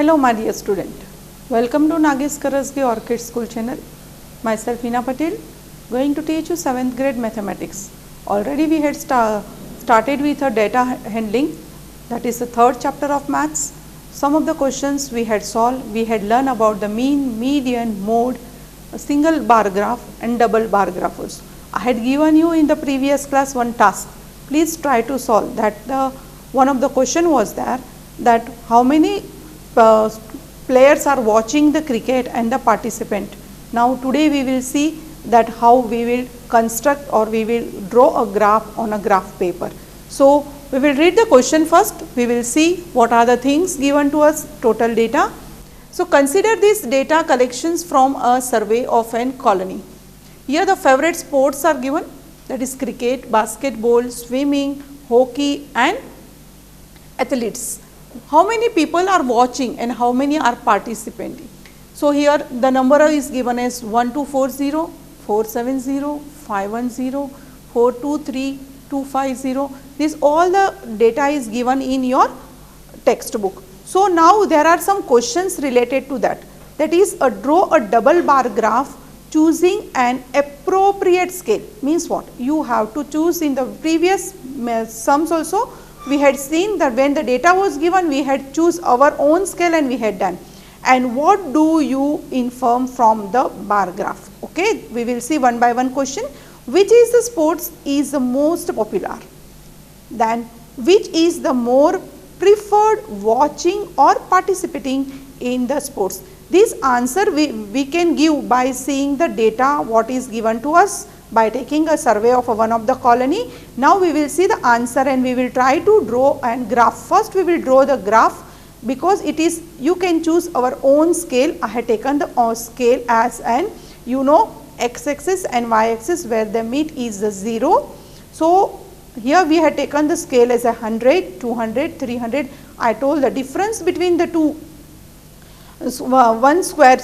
Hello my dear student, welcome to Nagesh Karasgi Orchid School channel. Myself Hina Patel, going to teach you 7th grade mathematics. Already we had started with a data handling, that is the third chapter of maths. Some of the questions we had solved, we had learned about the mean, median, mode, a single bar graph and double bar graph also. I had given you in the previous class one task, please try to solve that. One of the question was there that how many players are watching the cricket and the participant. Now today we will see that how we will construct or we will draw a graph on a graph paper. So we will read the question first, we will see what are the things given to us, total data. So consider these data collections from a survey of an colony. Here the favorite sports are given, that is cricket, basketball, swimming, hockey and athletes. How many people are watching and how many are participating? So here the number is given as 1240, 470, 510, 423, 250. This all the data is given in your textbook. So now there are some questions related to that. That is draw a double bar graph choosing an appropriate scale. Means what? You have to choose. In the previous sums also we had seen that when the data was given we had choose our own scale and we had done. And what do you inform from the bar graph? Okay, we will see one by one question. Which is the sports is the most popular? Then which is the more preferred watching or participating in the sports? This answer we can give by seeing the data what is given to us by taking a survey of one of the colony. Now we will see the answer and we will try to draw and graph. First we will draw the graph because it is, you can choose our own scale. I had taken the scale as an x-axis and y-axis where the meet is the 0. So here we had taken the scale as 100, 200, 300. I told the difference between the two, one square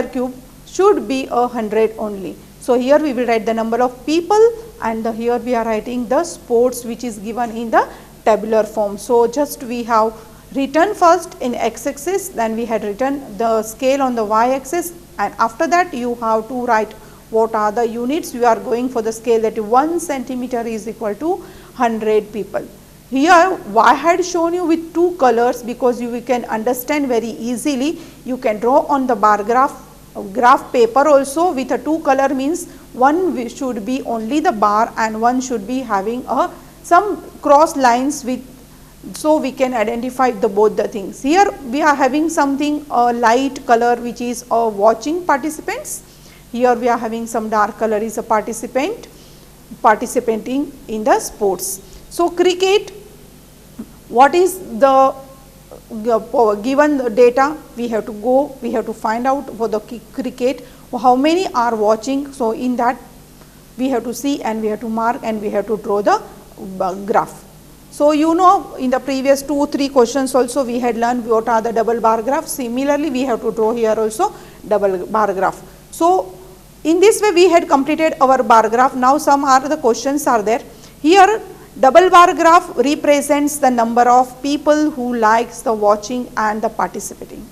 cube should be 100 only. So here we will write the number of people and here we are writing the sports which is given in the tabular form. So just we have written first in x-axis, then we had written the scale on the y-axis, and after that you have to write what are the units you are going for the scale, that 1 centimeter is equal to 100 people. Here I had shown you with two colors because you can understand very easily. You can draw on the bar graph paper also with a two color, means one should be only the bar and one should be having some cross lines with, so we can identify the both the things. Here we are having something light color which is watching participants. Here we are having some dark color is a participant participating in the sports. So cricket, what is the given data? We have to go, we have to find out for the cricket how many are watching. So in that we have to see and we have to mark and we have to draw the graph. So in the previous 2-3 questions also we had learned what are the double bar graph. Similarly we have to draw here also double bar graph. So in this way we had completed our bar graph. Now some are the questions are there. Here double bar graph represents the number of people who likes the watching and the participating.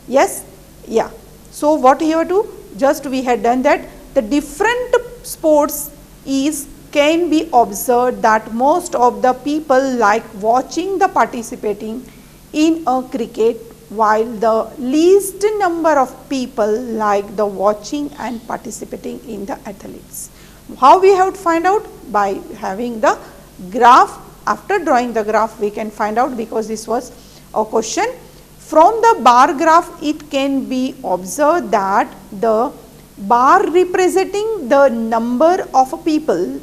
Yes? Yeah. So what you have to, just we had done that the different sports can be observed that most of the people like watching the participating in a cricket, while the least number of people like the watching and participating in the athletes. How we have to find out? By having the graph. After drawing the graph we can find out, because this was a question. From the bar graph it can be observed that the bar representing the number of people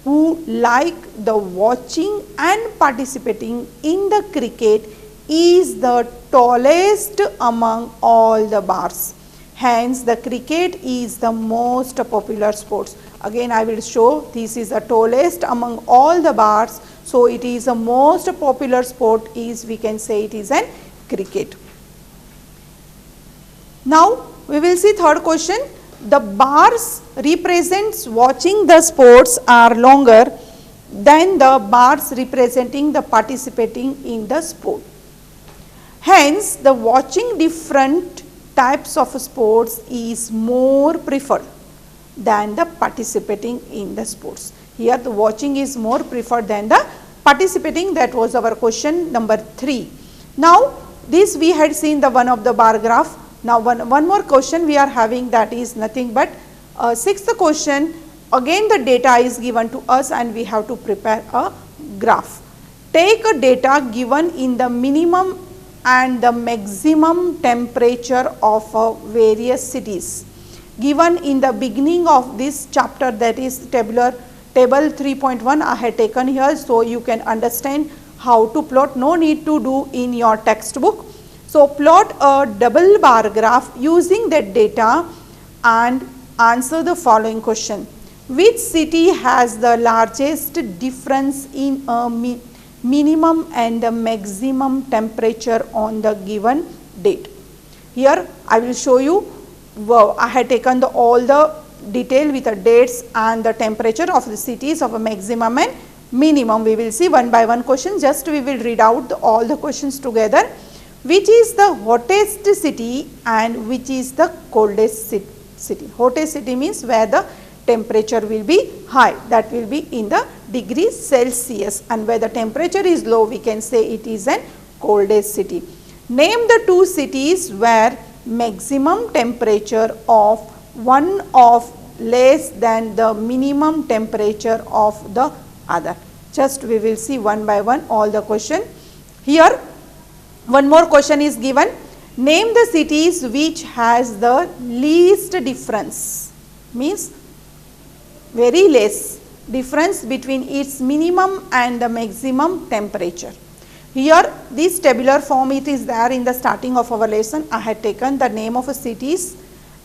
who like the watching and participating in the cricket is the tallest among all the bars. Hence the cricket is the most popular sports. Again I will show, this is the tallest among all the bars. So it is the most popular sport is, we can say it is an cricket. Now we will see third question. The bars represents watching the sports are longer than the bars representing the participating in the sport. Hence, the watching different types of sports is more preferred than the participating in the sports. Here the watching is more preferred than the participating. That was our question number 3. Now, this we had seen the one of the bar graph. Now, one more question we are having, that is nothing but 6th question. Again the data is given to us and we have to prepare a graph. Take a data given in the minimum and the maximum temperature of various cities given in the beginning of this chapter, that is table 3.1 I had taken here. So, you can understand how to plot, no need to do in your textbook. So, plot a double bar graph using that data and answer the following question. Which city has the largest difference in a minimum and the maximum temperature on the given date? Here I will show you, I had taken all the detail with the dates and the temperature of the cities of a maximum and minimum. We will see one by one question, just we will read out all the questions together. Which is the hottest city and which is the coldest city? Hottest city means where the temperature will be high, that will be in the degrees Celsius, and where the temperature is low we can say it is an coldest city. Name the 2 cities where maximum temperature of one of less than the minimum temperature of the other. Just we will see one by one all the question. Here one more question is given. Name the cities which has the least difference, means very less difference between its minimum and the maximum temperature. Here this tabular form, it is there in the starting of our lesson. I had taken the name of a cities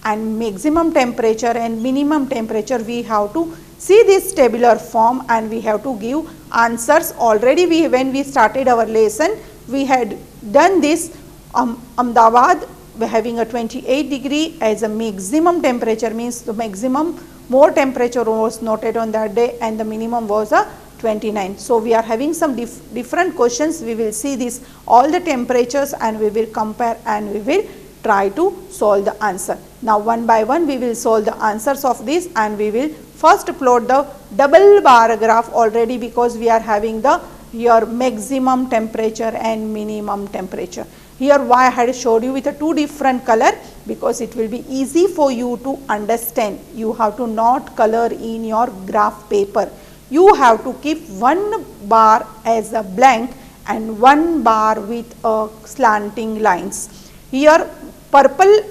and maximum temperature and minimum temperature. We have to see this tabular form and we have to give answers. Already when we started our lesson, we had done this. Ahmedabad having a 28 degree as a maximum temperature, means the maximum more temperature was noted on that day and the minimum was a 29. So, we are having some different questions. We will see this all the temperatures and we will compare and we will try to solve the answer. Now, one by one we will solve the answers of this and we will first plot the double bar graph already, because we are having the here maximum temperature and minimum temperature. Here why I had showed you with a 2 different color, because it will be easy for you to understand. You have to not color in your graph paper. You have to keep one bar as a blank and one bar with a slanting lines. Here purple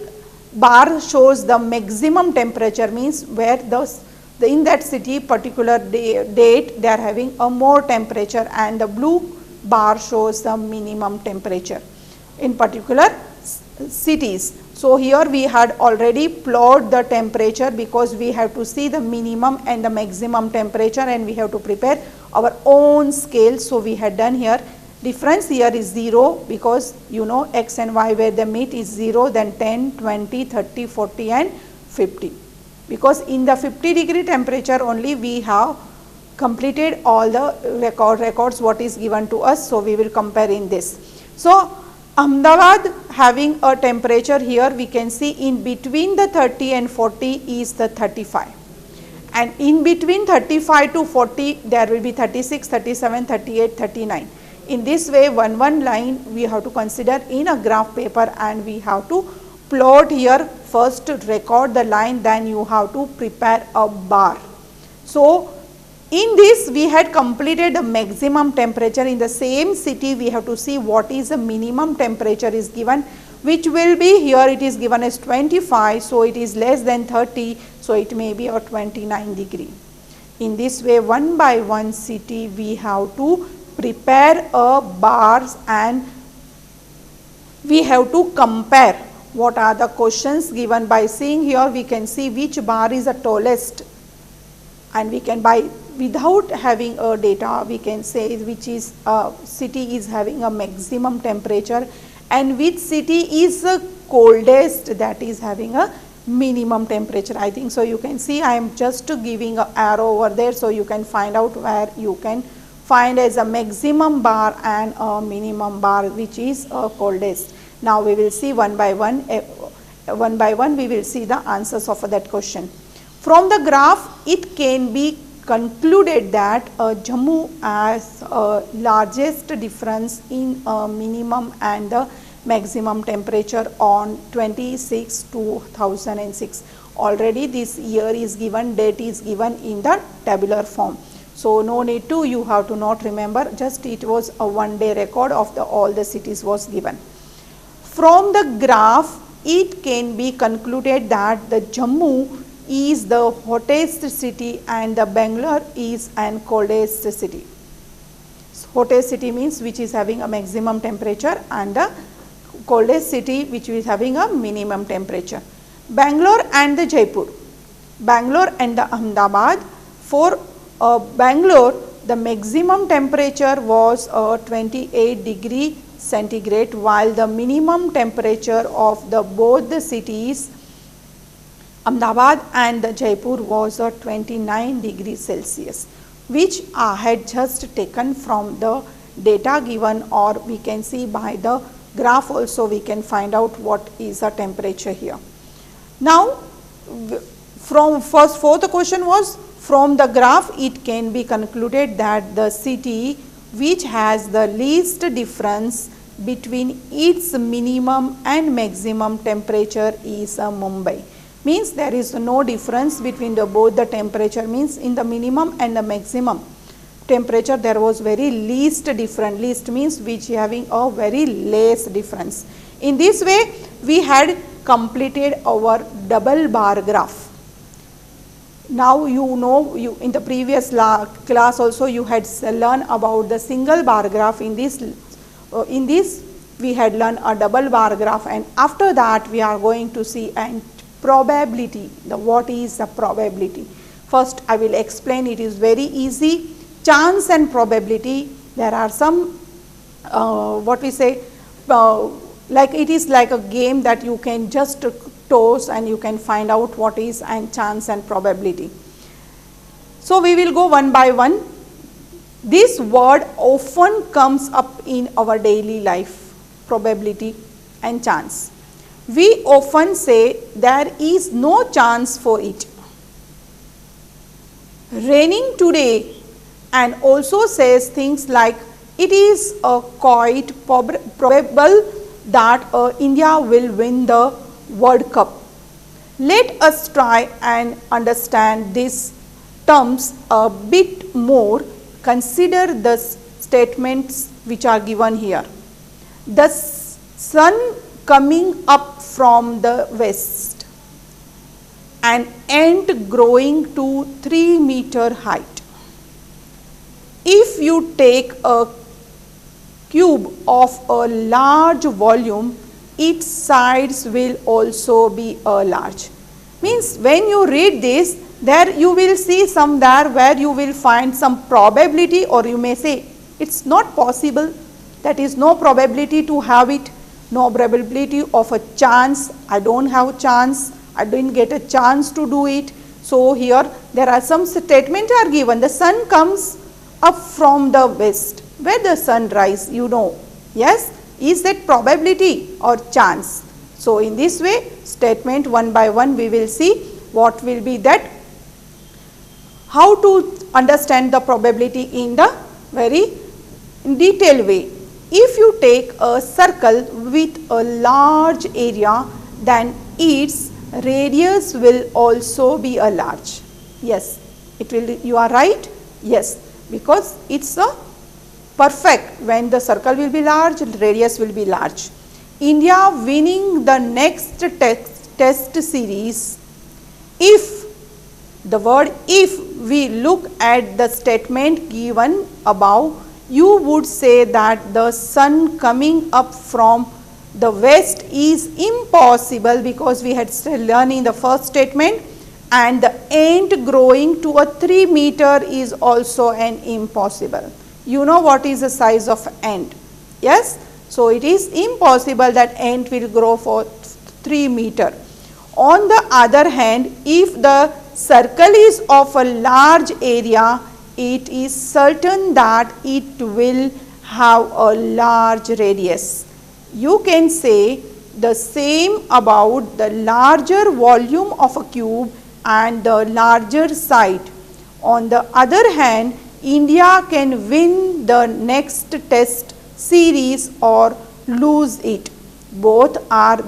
bar shows the maximum temperature, means where in that city particular date they are having a more temperature, and the blue bar shows the minimum temperature in particular cities. So, here we had already plotted the temperature, because we have to see the minimum and the maximum temperature and we have to prepare our own scale. So, we had done here. Difference here is 0, because you know x and y where they meet is 0, then 10, 20, 30, 40 and 50. Because in the 50 degree temperature only we have completed all the records what is given to us. So, we will compare in this. So, Ahmedabad having a temperature here we can see in between the 30 and 40 is the 35, and in between 35 to 40 there will be 36, 37, 38, 39. In this way one line we have to consider in a graph paper and we have to plot here. First record the line, then you have to prepare a bar. So, in this we had completed the maximum temperature. In the same city we have to see what is the minimum temperature is given, which will be here it is given as 25. So, it is less than 30. So, it may be a 29 degree. In this way one by one city we have to prepare a bars and we have to compare what are the questions given. By seeing here we can see which bar is the tallest, and we can without having a data we can say which is city is having a maximum temperature and which city is the coldest, that is having a minimum temperature. I think so you can see I am just giving a arrow over there, so you can find out where you can find as a maximum bar and a minimum bar, which is coldest. Now we will see one by one we will see the answers of that question. From the graph, it can be concluded that Jammu has largest difference in minimum and the maximum temperature on 26/2006. Already this year is given, date is given in the tabular form. So no need to, you have to not remember, just it was a 1 day record of the all the cities was given. From the graph, it can be concluded that the Jammu is the hottest city and the Bangalore is an coldest city. Hottest city means which is having a maximum temperature, and the coldest city which is having a minimum temperature. Bangalore and the Jaipur, Bangalore and the Ahmedabad. For Bangalore, the maximum temperature was 28 degree centigrade, while the minimum temperature of the both the cities Ahmedabad and the Jaipur was 29 degrees Celsius, which I had just taken from the data given, or we can see by the graph also we can find out what is the temperature here. Now from fourth question was, from the graph it can be concluded that the city which has the least difference between its minimum and maximum temperature is Mumbai. Means there is no difference between the both the temperature, means in the minimum and the maximum temperature there was very least different. Least means which having a very less difference. In this way we had completed our double bar graph. Now you know, you in the previous class also you had learned about the single bar graph. In this we had learned a double bar graph, and after that we are going to see an probability. What is the probability? First I will explain, it is very easy. Chance and probability, there are some what we say, like it is like a game that you can just toss and you can find out what is and chance and probability. So we will go one by one. This word often comes up in our daily life, probability and chance. We often say there is no chance for it. Raining today, and also says things like it is quite probable that India will win the World Cup. Let us try and understand these terms a bit more. Consider the statements which are given here. The sun coming up from the west, an ant growing to 3-meter height. If you take a cube of a large volume, its sides will also be large. Means when you read this, there you will see some there where you will find some probability, or you may say it's not possible, that is no probability to have it, no probability of a chance, I don't have chance, I didn't get a chance to do it. So here there are some statements are given. The sun comes up from the west, where the sun rise, you know, yes, is that probability or chance? So in this way, statement one by one we will see what will be that, how to understand the probability in the very detailed way. If you take a circle with a large area, then its radius will also be a large. Yes, it will, you are right, yes, because it's a perfect, when the circle will be large, radius will be large. India winning the next test series. If, the word if, we look at the statement given above, you would say that the sun coming up from the west is impossible, because we had learned in the first statement, and the ant growing to a 3-meter is also an impossible. You know what is the size of ant, yes? So it is impossible that ant will grow for 3-meter. On the other hand, if the circle is of a large area, it is certain that it will have a large radius. You can say the same about the larger volume of a cube and the larger side. On the other hand, India can win the next test series or lose it. Both are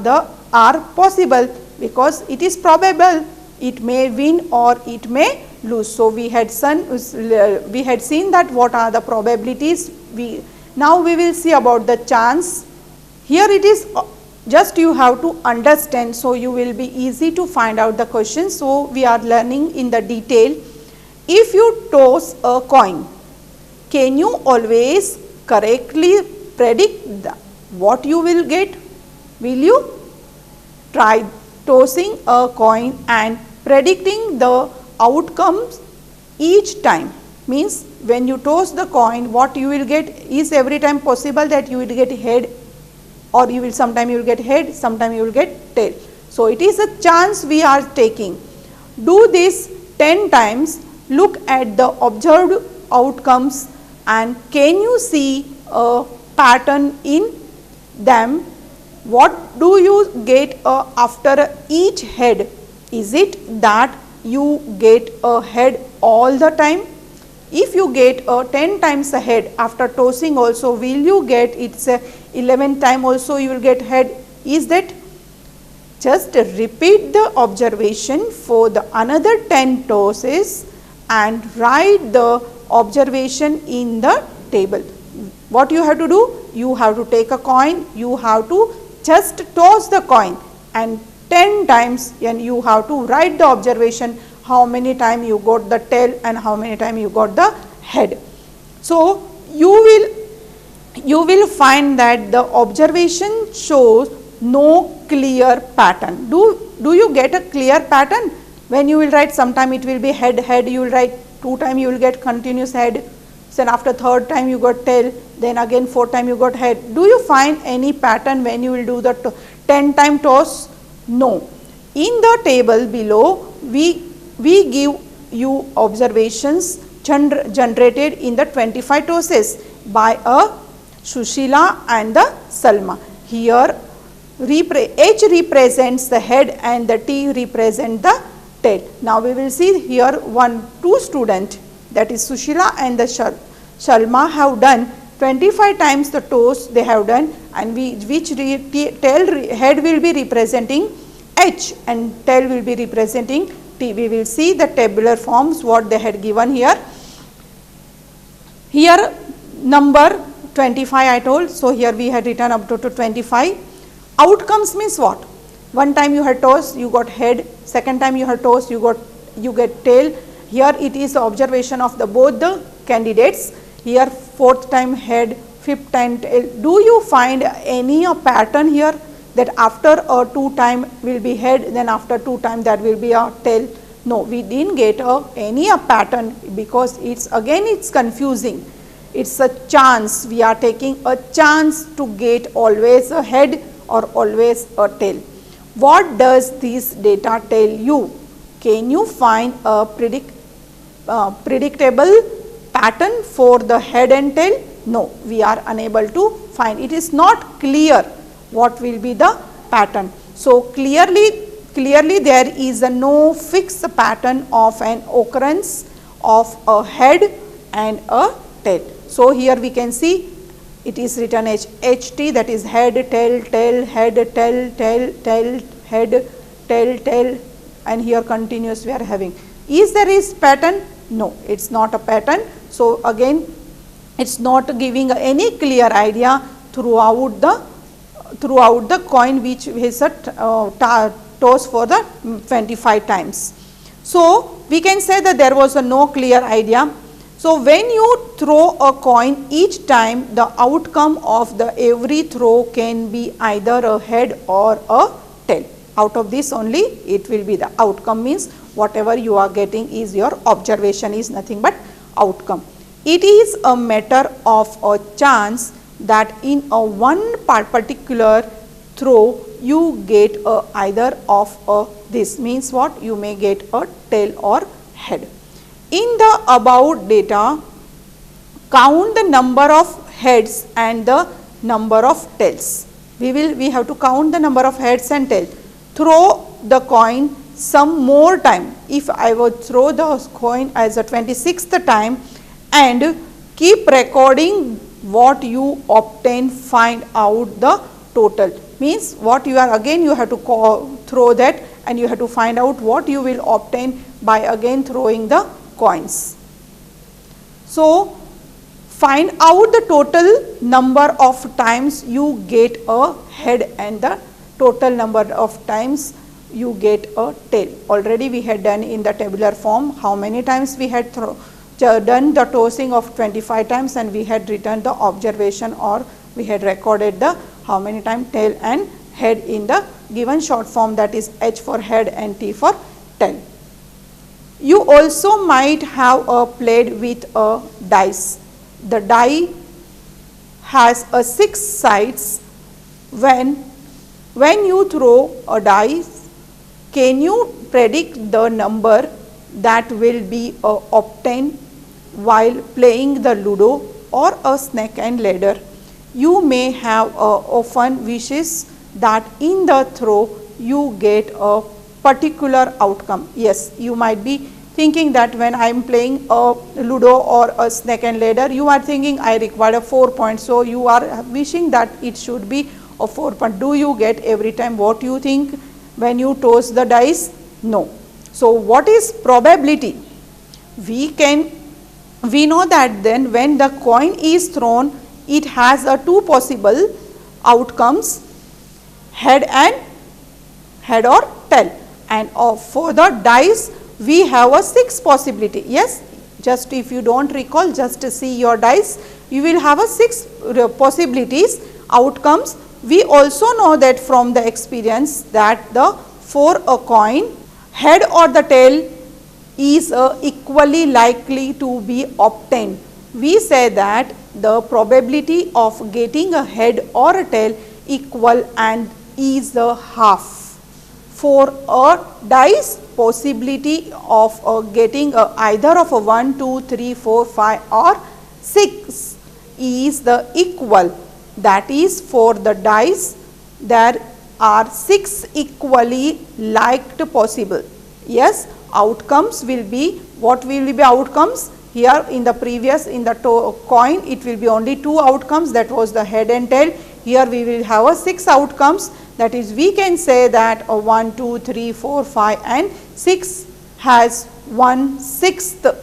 possible, because it is probable it may win or it may lose. So, we had seen that what are the probabilities. Now we will see about the chance. Here it is just you have to understand, so you will be easy to find out the question. So, we are learning in the detail. If you toss a coin, can you always correctly predict what you will get? Will you try tossing a coin and predicting the outcomes each time? Means when you toss the coin, what you will get, is every time possible that you will get head, or you will sometime you will get head, sometime you will get tail. So, it is a chance we are taking. Do this 10 times, look at the observed outcomes, and can you see a pattern in them? What do you get after each head? Is it that you get a head all the time? If you get 10 times a head after tossing also, will you get it's 11th time also you will get head? Is that? Just repeat the observation for the another 10 tosses and write the observation in the table. What you have to do? You have to take a coin, you have to just toss the coin, and 10 times, and you have to write the observation, how many times you got the tail and how many times you got the head. So, you will find that the observation shows no clear pattern. Do you get a clear pattern? When you will write, sometime it will be head, you will write 2 times you will get continuous head, then after 3rd time you got tail, then again 4th time you got head. Do you find any pattern when you will do the 10 time toss? No. In the table below, we give you observations generated in the 25 tosses by a Sushila and the Salma. Here H represents the head and the T represent the tail. Now we will see here 2 students, that is Sushila and the Shalma, have done 25 times the toss they have done, and which head will be representing H and tail will be representing T. We will see the tabular forms what they had given here. Here number 25 I told, so here we had written up to 25. Outcomes means what? One time you had toss, you got head, second time you had toss, you get tail. Here it is the observation of the both the candidates. Here 4th time head, 5th time tail. Do you find any pattern here that after a 2 time will be head, then after 2 time that will be a tail? No, we didn't get any pattern, because it's confusing. It's a chance. We are taking a chance to get always a head or always a tail. What does this data tell you? Can you find a predictable pattern for the head and tail? No, we are unable to find. It is not clear what will be the pattern. So, clearly there is no fixed pattern of an occurrence of a head and a tail. So, here we can see it is written as HT, that is head, tail, tail, head, tail, tail, tail, head, tail, tail, and here continuous we are having. Is there is pattern? No, it is not a pattern. So, again it is not giving any clear idea throughout the coin which is a toss for the 25 times. So, we can say that there was no clear idea. So, when you throw a coin, each time the outcome of the every throw can be either a head or a tail. Out of this only it will be the outcome, means whatever you are getting is your observation, is nothing but outcome. It is a matter of a chance that in a one particular throw you get either of this, means what? You may get a tail or head. In the above data, count the number of heads and the number of tails. We have to count the number of heads and tails. Throw the coin some more time. If I would throw the coin as a 26th time and keep recording what you obtain, find out the total. Means what you are, again you have to throw that and you have to find out what you will obtain by again throwing the coins. So, find out the total number of times you get a head and the total number of times you get a tail. Already we had done in the tabular form how many times we had done the tossing of 25 times and we had written the observation, or we had recorded the how many times tail and head in the given short form, that is H for head and T for tail. You also might have played with a dice. The die has a 6 sides. When you throw a dice, can you predict the number that will be obtained while playing the Ludo or a snake and ladder? You may have often wishes that in the throw you get a particular outcome. Yes, you might be thinking that when I am playing a Ludo or a snake and ladder, you are thinking I require a 4 points. So, you are wishing that it should be a 4 point. Do you get every time what you think when you toss the dice? No. So, what is probability? We know that then when the coin is thrown, it has a 2 possible outcomes, head or tail, and for the dice we have a 6 possibility. Yes, just if you don't recall, just see your dice, you will have a 6 possibilities, outcomes. We also know that from the experience that for a coin, head or the tail is equally likely to be obtained. We say that the probability of getting a head or a tail equal and is the half. For a dice, possibility of getting either of a 1, 2, 3, 4, 5 or 6 is the equal. That is, for the dice there are 6 equally liked possible. Yes, outcomes will be, what will be outcomes? Here in the previous, in the coin, it will be only 2 outcomes, that was the head and tail. Here we will have a 6 outcomes, that is, we can say that a 1, 2, 3, 4, 5 and 6 has 1/6,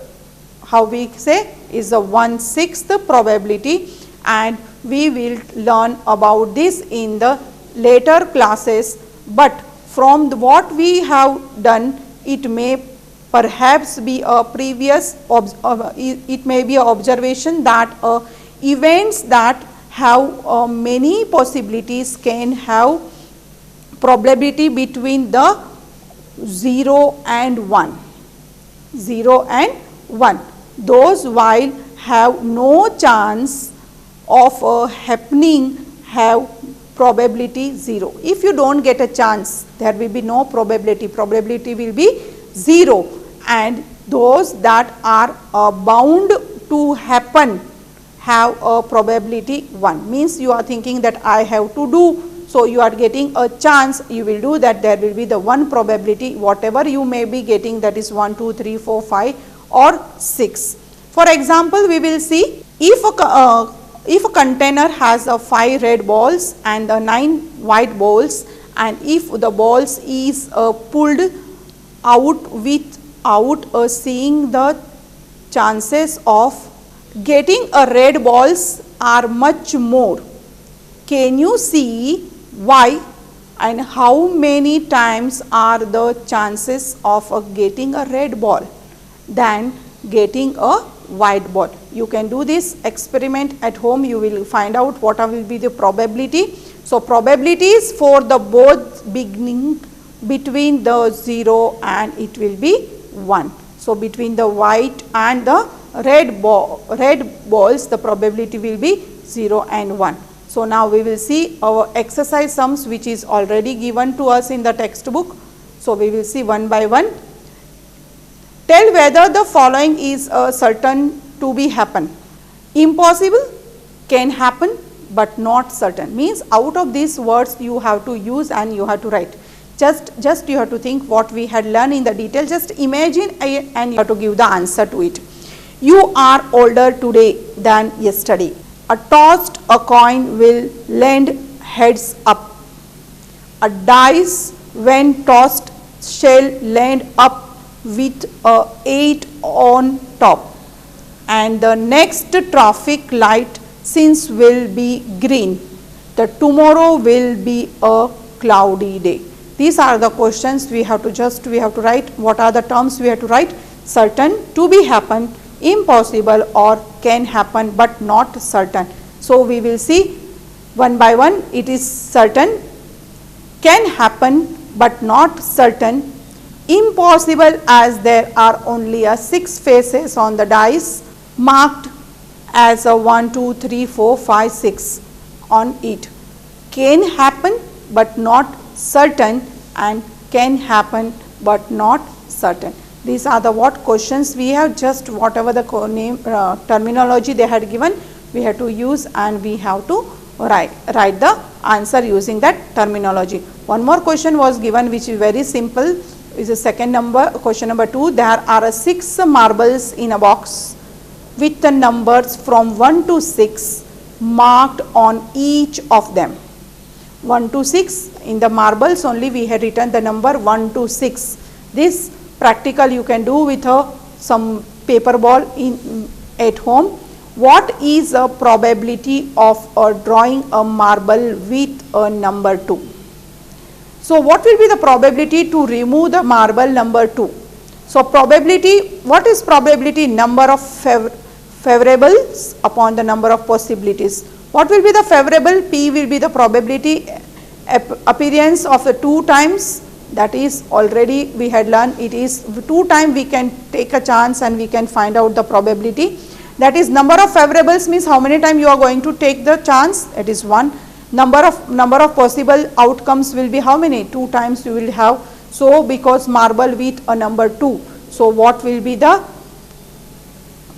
how we say, is a 1/6 probability, and we will learn about this in the later classes. But from what we have done, it may perhaps be a previous, it may be an observation that events that have many possibilities can have probability between the 0 and 1. 0 and 1. Those while have no chance of happening have probability 0. If you don't get a chance, there will be no probability, probability will be 0, and those that are bound to happen have a probability 1. Means you are thinking that I have to do, so you are getting a chance, you will do that, there will be the 1 probability, whatever you may be getting, that is 1, 2, 3, 4, 5 or 6. For example, we will see if a container has 5 red balls and 9 white balls, and if the balls is pulled out without seeing, the chances of getting a red balls are much more. Can you see why and how many times are the chances of getting a red ball than getting a white ball? You can do this experiment at home, you will find out what will be the probability. So, probabilities for the both beginning between the 0 and it will be 1. So, between the white and the red balls, the probability will be 0 and 1. So, now we will see our exercise sums, which is already given to us in the textbook. So, we will see one by one. Tell whether the following is certain to be happen. Impossible, can happen, but not certain. Means out of these words you have to use and you have to write. Just you have to think what we had learned in the detail. Just imagine and you have to give the answer to it. You are older today than yesterday. A tossed a coin will land heads up. A dice when tossed shall land up with a 8 on top. And the next traffic light since will be green. The tomorrow will be a cloudy day. These are the questions we have to write. What are the terms we have to write? Certain, to be happen, impossible, or can happen but not certain. So we will see one by one. It is certain, can happen but not certain, impossible as there are only 6 faces on the dice marked as a 1, 2, 3, 4, 5, 6 on it. Can happen but not certain, and can happen but not certain. These are the what questions we have. Just whatever the terminology they had given, we have to use and we have to write the answer using that terminology. One more question was given which is very simple, is the second number, question number 2. There are 6 marbles in a box with the numbers from 1 to 6 marked on each of them. 1 to 6, in the marbles only we had written the number 1 to 6. This practical you can do with some paper ball at home. What is the probability of drawing a marble with a number 2? So what will be the probability to remove the marble number 2? So probability, what is probability? Number of favorables upon the number of possibilities. What will be the favorable? P will be the probability appearance of the 2 times, that is already we had learned, it is 2 times we can take a chance and we can find out the probability. That is number of favorables means how many times you are going to take the chance, it is 1. Number of possible outcomes will be how many? 2 times you will have. So because marble with a number 2, so what will be the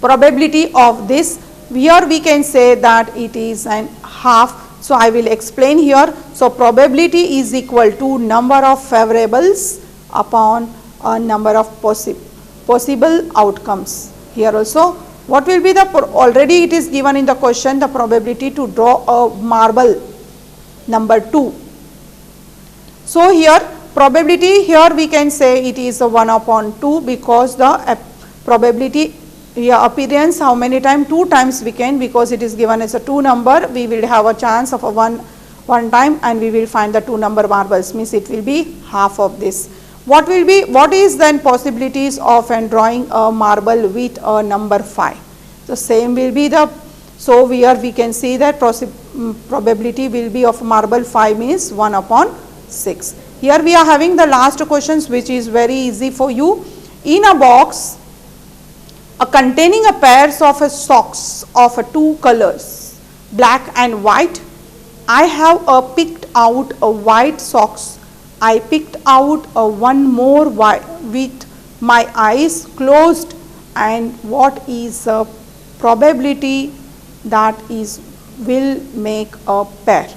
probability of this? Here we can say that it is an half. So I will explain here. So probability is equal to number of favorables upon a number of possible outcomes. Here also what will be the, already it is given in the question, the probability to draw a marble number 2. So here probability, here we can say it is a 1 upon 2 because the probability here appearance how many times? 2 times we can, because it is given as a 2 number, we will have a chance of a one time and we will find the 2 number marbles, means it will be half of this. What will be, what is then possibilities of drawing a marble with a number 5? The same will be the, so here we can see that probability will be of marble 5 means 1 upon 6. Here we are having the last questions which is very easy for you. In a box containing a pairs of socks of 2 colors, black and white, I have picked out a white socks. I picked out one more white with my eyes closed, and what is the probability that is will make a pair?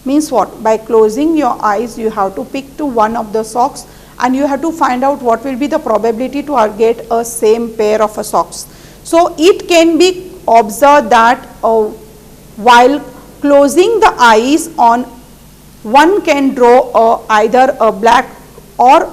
Means what? By closing your eyes you have to pick to one of the socks and you have to find out what will be the probability to get a same pair of socks. So it can be observed that while closing the eyes on, one can draw either a black or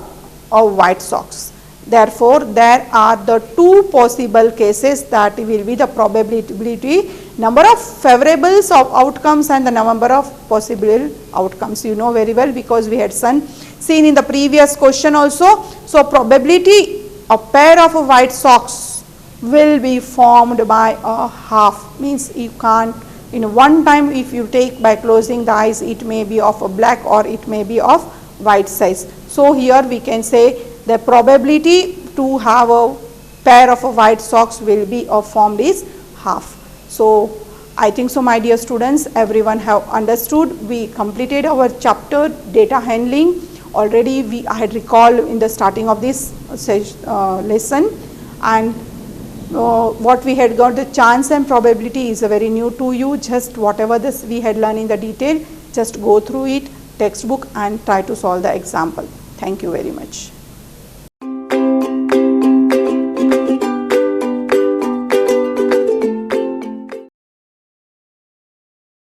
a white socks. Therefore, there are the 2 possible cases, that will be the probability, number of favorables of outcomes and the number of possible outcomes. You know very well because we had seen in the previous question also. So probability a pair of white socks will be formed by a half, means you can't in one time if you take by closing the eyes, it may be of a black or it may be of white size. So here we can say the probability to have a pair of white socks will be formed is half. So I think so my dear students, everyone have understood. We completed our chapter data handling. Already I had recalled in the starting of this lesson. and what we had got, the chance and probability is a very new to you. Just whatever this we had learned in the detail, just go through it, textbook, and try to solve the example. Thank you very much.